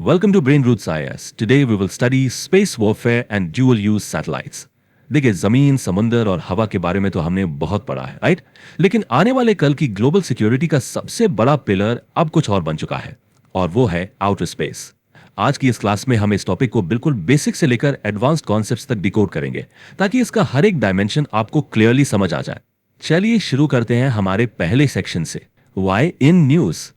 Welcome to Brain Roots IS. Today we will study space warfare and dual use satellites. देखिए जमीन, समुंदर और हवा के बारे में तो हमने बहुत पढ़ा है, राइट? लेकिन आने वाले कल की ग्लोबल सिक्योरिटी का सबसे बड़ा पिलर अब कुछ और बन चुका है और वो है आउटर स्पेस। आज की इस क्लास में हम इस टॉपिक को बिल्कुल बेसिक से लेकर एडवांस्ड कॉन्सेप्ट्स तक डिकोड करेंगे ताकि इसका हर एक डायमेंशन आपको क्लियरली समझ आ जाए। चलिए शुरू करते हैं हमारे पहले सेक्शन से, व्हाई इन न्यूज़।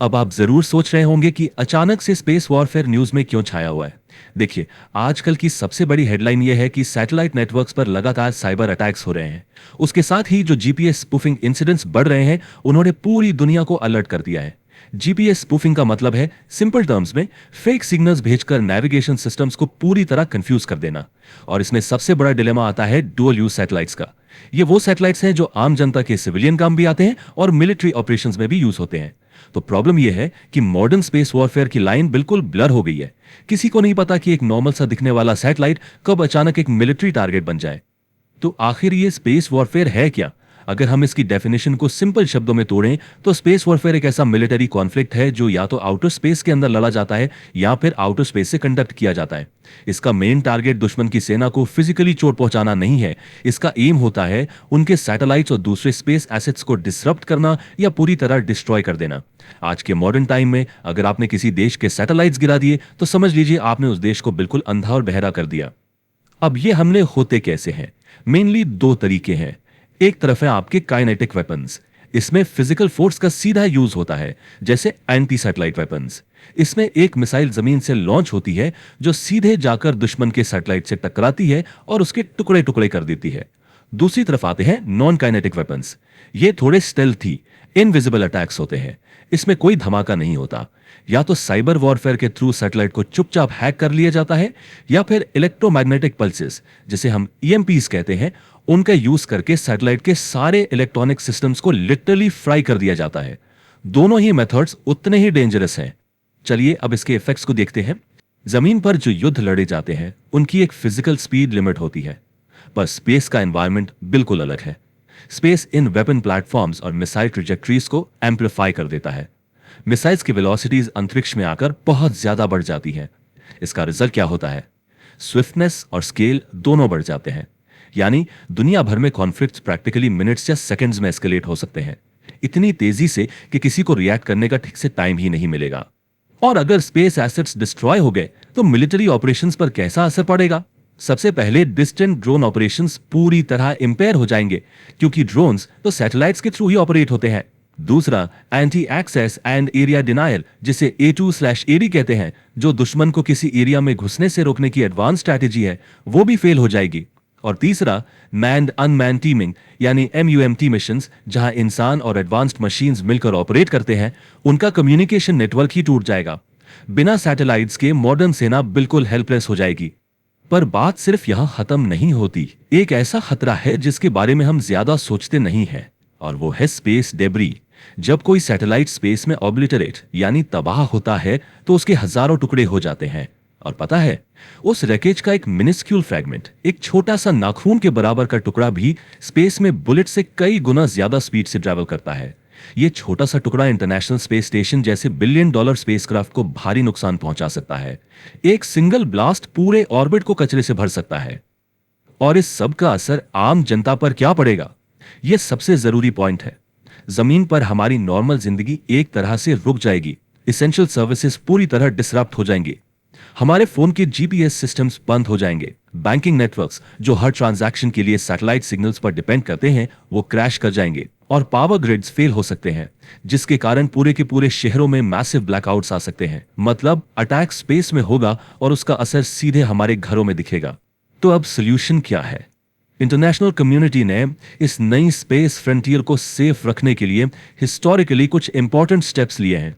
अब आप जरूर सोच रहे होंगे कि अचानक से स्पेस वॉरफेयर न्यूज में क्यों छाया हुआ है। देखिए, आजकल की सबसे बड़ी हेडलाइन यह है कि सैटेलाइट नेटवर्क्स पर लगातार साइबर अटैक्स हो रहे हैं। उसके साथ ही जो जीपीएस स्पूफिंग इंसिडेंट्स बढ़ रहे हैं, उन्होंने पूरी दुनिया को अलर्ट कर दिया है। जीपीएस स्पूफिंग का मतलब है सिंपल टर्म्स में फेक सिग्नल्स भेजकर नेविगेशन सिस्टम्स को पूरी तरह कंफ्यूज कर देना। और इसमें सबसे बड़ा डिलेमा आता है डुअल यूज सैटेलाइट्स का। ये वो सैटेलाइट्स हैं जो आम जनता के सिविलियन काम भी आते हैं और मिलिट्री ऑपरेशंस में भी यूज होते हैं। तो प्रॉब्लम यह है कि मॉडर्न स्पेस वॉरफेयर की लाइन बिल्कुल ब्लर हो गई है। किसी को नहीं पता कि एक नॉर्मल सा दिखने वाला सैटेलाइट कब अचानक एक मिलिट्री टारगेट बन जाए। तो आखिर ये स्पेस वॉरफेयर है क्या? अगर हम इसकी डेफिनेशन को सिंपल शब्दों में तोड़ें तो स्पेस वॉरफेयर एक ऐसा मिलिट्री कॉन्फ्लिक्ट है जो या तो आउटर स्पेस के अंदर लड़ा जाता है या फिर आउटर स्पेस से कंडक्ट किया जाता है। इसका मेन टारगेट दुश्मन की सेना को फिजिकली चोट पहुंचाना नहीं है। इसका एम होता है उनके सैटेलाइट्स और दूसरे स्पेस एसेट्स को डिसरप्ट करना या पूरी तरह डिस्ट्रॉय कर देना। आज के मॉडर्न टाइम में अगर आपने किसी देश के सैटेलाइट्स गिरा दिए तो समझ लीजिए आपने उस देश को बिल्कुल अंधा और बहरा कर दिया। अब ये हमले होते कैसे हैं? मेनली दो तरीके हैं। एक तरफ है आपके काइनेटिक वेपन्स। इसमें फिजिकल फोर्स का सीधा यूज होता है, जैसे एंटी सैटेलाइट वेपन्स। इसमें एक मिसाइल जमीन से लॉन्च होती है जो सीधे जाकर दुश्मन के सैटेलाइट से टकराती है और उसके टुकड़े टुकड़े कर देती है। दूसरी तरफ आते हैं नॉन काइनेटिक वेपन्स। ये थोड़े स्टेल्थी, इनविजिबल अटैक्स होते हैं। इसमें कोई धमाका नहीं होता। या तो साइबर वॉरफेयर के थ्रू सैटेलाइट को चुपचाप हैक कर लिया जाता है या फिर इलेक्ट्रोमैग्नेटिक पल्सेस, जिसे हम ईएमपीज कहते हैं, उनका यूज करके सैटेलाइट के सारे इलेक्ट्रॉनिक सिस्टम्स को लिटरली फ्राई कर दिया जाता है। दोनों ही मेथड्स उतने ही डेंजरस हैं। चलिए अब इसके इफेक्ट्स को देखते हैं। जमीन पर जो युद्ध लड़े जाते हैं उनकी एक फिजिकल स्पीड लिमिट होती है, पर स्पेस का एनवायरनमेंट बिल्कुल अलग है। स्पेस इन वेपन प्लेटफॉर्म्स और मिसाइल ट्रेजेक्टरीज को एम्पलीफाई कर देता है। मिसाइल्स की वेलोसिटीज अंतरिक्ष में आकर बहुत ज्यादा बढ़ जाती हैं। इसका रिजल्ट क्या होता है? स्विफ्टनेस और स्केल दोनों बढ़ जाते हैं। यानी दुनिया भर में कॉन्फ्लिक्ट्स प्रैक्टिकली मिनट्स या सेकंड्स में एस्केलेट हो सकते हैं, इतनी तेजी से कि किसी को रिएक्ट करने का ठीक से टाइम ही नहीं मिलेगा। और अगर स्पेस एसेट्स डिस्ट्रॉय हो गए तो मिलिट्री ऑपरेशंस पर कैसा असर पड़ेगा? सबसे पहले डिस्टेंट ड्रोन ऑपरेशंस पूरी तरह इंपेयर हो जाएंगे, क्योंकि ड्रोन्स तो सैटेलाइट्स के थ्रू ही ऑपरेट होते हैं। दूसरा, anti access and area denial, जिसे A2/AD कहते हैं, जो दुश्मन को किसी एरिया में घुसने से रोकने की एडवांस स्ट्रैटेजी है, वो भी फेल हो जाएगी। और तीसरा, मैन्ड अनमैन्ड टीमिंग यानी MUMT मिशंस, जहां इंसान और एडवांस्ड मशीन्स मिलकर ऑपरेट करते हैं, उनका कम्युनिकेशन नेटवर्क ही टूट जाएगा। बिना सैटेलाइट्स के मॉडर्न सेना बिल्कुल हेल्पलेस हो जाएगी। पर बात सिर्फ यहां खत्म नहीं होती। एक ऐसा खतरा है जिसके बारे में हम ज्यादा सोचते नहीं हैं, और वो है स्पेस डेब्री। जब कोई सैटेलाइट स्पेस में ऑब्लिटरेट यानी तबाह होता है तो उसके हजारों टुकड़े हो जाते हैं। और पता है, उस रैकेज का एक मिनिस्क्यूल फ्रैगमेंट, एक छोटा सा नाखून के बराबर का टुकड़ा भी स्पेस में बुलेट से कई गुना ज्यादा स्पीड से ट्रैवल करता है। यह छोटा सा टुकड़ा इंटरनेशनल स्पेस स्टेशन जैसे $1 बिलियन स्पेसक्राफ्ट को भारी नुकसान पहुंचा सकता है। एक सिंगल ब्लास्ट पूरे ऑर्बिट को कचरे से भर सकता है। और इस सब का असर आम जनता पर क्या पड़ेगा? यह सबसे जरूरी पॉइंट है। जमीन पर हमारी नॉर्मल जिंदगी एक तरह से रुक जाएगी। इसेंशियल सर्विसेज पूरी तरह डिसरप्ट हो जाएंगे। हमारे फोन के जीपीएस सिस्टम्स बंद हो जाएंगे। बैंकिंग नेटवर्क्स, जो हर ट्रांजैक्शन के लिए सैटेलाइट सिग्नल्स पर डिपेंड करते हैं, वो क्रैश कर जाएंगे। और पावर ग्रिड्स फेल हो सकते हैं, जिसके कारण पूरे के पूरे शहरों में मैसिव ब्लैकआउट्स आ सकते हैं। मतलब अटैक स्पेस में होगा और उसका असर सीधे हमारे घरों में दिखेगा। तो अब सोल्यूशन क्या है? इंटरनेशनल कम्युनिटी ने इस नई स्पेस फ्रंटियर को सेफ रखने के लिए हिस्टोरिकली कुछ इंपॉर्टेंट स्टेप्स लिए हैं।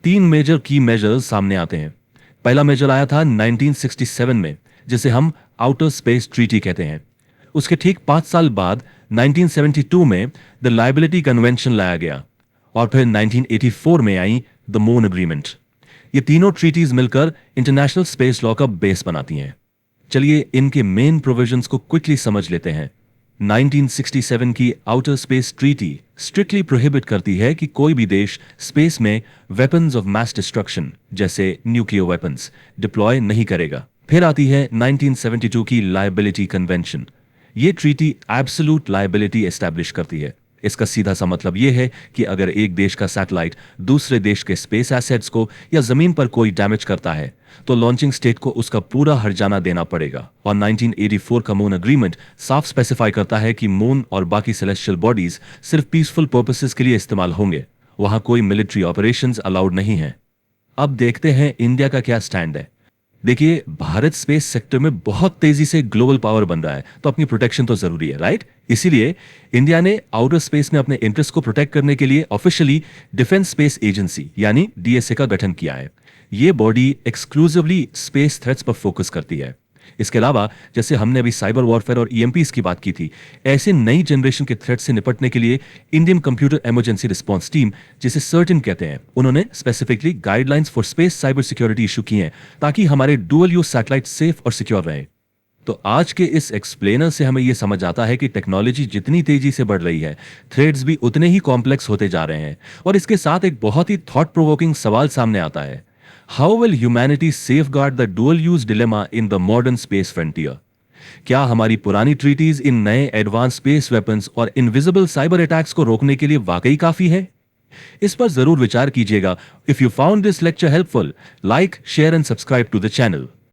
3 मेजर की मेजर्स सामने आते हैं। पहला मेजर आया था 1967 में, जिसे हम आउटर स्पेस ट्रीटी कहते हैं। उसके ठीक 5 साल बाद 1972 में द लायबिलिटी कन्वेंशन लाया गया और फिर 1984 में आई द मून एग्रीमेंट। ये तीनों ट्रीटीज मिलकर इंटरनेशनल स्पेस लॉ का बेस बनाती हैं। चलिए इनके मेन प्रोविजंस को क्विकली समझ लेते हैं। 1967 की outer space treaty strictly prohibit करती है कि कोई भी देश स्पेस में वेपन्स ऑफ मैस डिस्ट्रक्शन जैसे न्यूक्लियर वेपन्स डिप्लॉय नहीं करेगा। फिर आती है 1972 की लायबिलिटी कन्वेंशन। ये ट्रीटी एब्सोल्यूट लायबिलिटी एस्टैब्लिश करती है। इसका सीधा सा मतलब यह है कि अगर एक देश का सैटेलाइट दूसरे देश के स्पेस एसेट्स को या जमीन पर कोई डैमेज करता है तो लॉन्चिंग स्टेट को उसका पूरा हर्जाना देना पड़ेगा। और 1984 का मून अग्रीमेंट साफ स्पेसिफाई करता है कि मून और बाकी सेलेस्टियल बॉडीज सिर्फ पीसफुल पर्पसेस के लिए इस्तेमाल होंगे, वहां कोई मिलिट्री ऑपरेशंस अलाउड नहीं है। अब देखते हैं इंडिया का क्या स्टैंड है। देखिए, भारत स्पेस सेक्टर में बहुत तेजी से ग्लोबल पावर बन रहा है, तो अपनी प्रोटेक्शन तो जरूरी है, राइट? इसीलिए इंडिया ने आउटर स्पेस में अपने इंटरेस्ट को प्रोटेक्ट करने के लिए ऑफिशियली डिफेंस स्पेस एजेंसी यानी डीएसए का गठन किया है। ये बॉडी एक्सक्लूसिवली स्पेस थ्रेट्स पर फोकस करती है। इसके अलावा जैसे हमने अभी साइबर वॉरफेयर और ईएमपीस की बात की थी, ऐसे नई जनरेशन के थ्रेट से निपटने के लिए Indian computer emergency response team, जिसे सर्टन कहते हैं, उन्होंने specifically guidelines for space cyber security issue की हैं ताकि हमारे डुअल यूज सैटेलाइट सेफ और सिक्योर रहे। तो आज के इस एक्सप्लेनर से हमें यह समझ आता है कि टेक्नोलॉजी जितनी तेजी से बढ़ रही है, थ्रेड्स भी उतने ही कॉम्प्लेक्स होते जा रहे हैं। और इसके साथ एक बहुत ही थॉट प्रोवोकिंग सवाल सामने आता है, how will humanity safeguard the dual use dilemma in the modern space frontier? क्या हमारी पुरानी ट्रीटीज इन नए एडवांस स्पेस वेपन्स और इनविजिबल साइबर अटैक्स को रोकने के लिए वाकई काफी है? इस पर जरूर विचार कीजिएगा। If you found this lecture helpful, like, share and subscribe to the channel.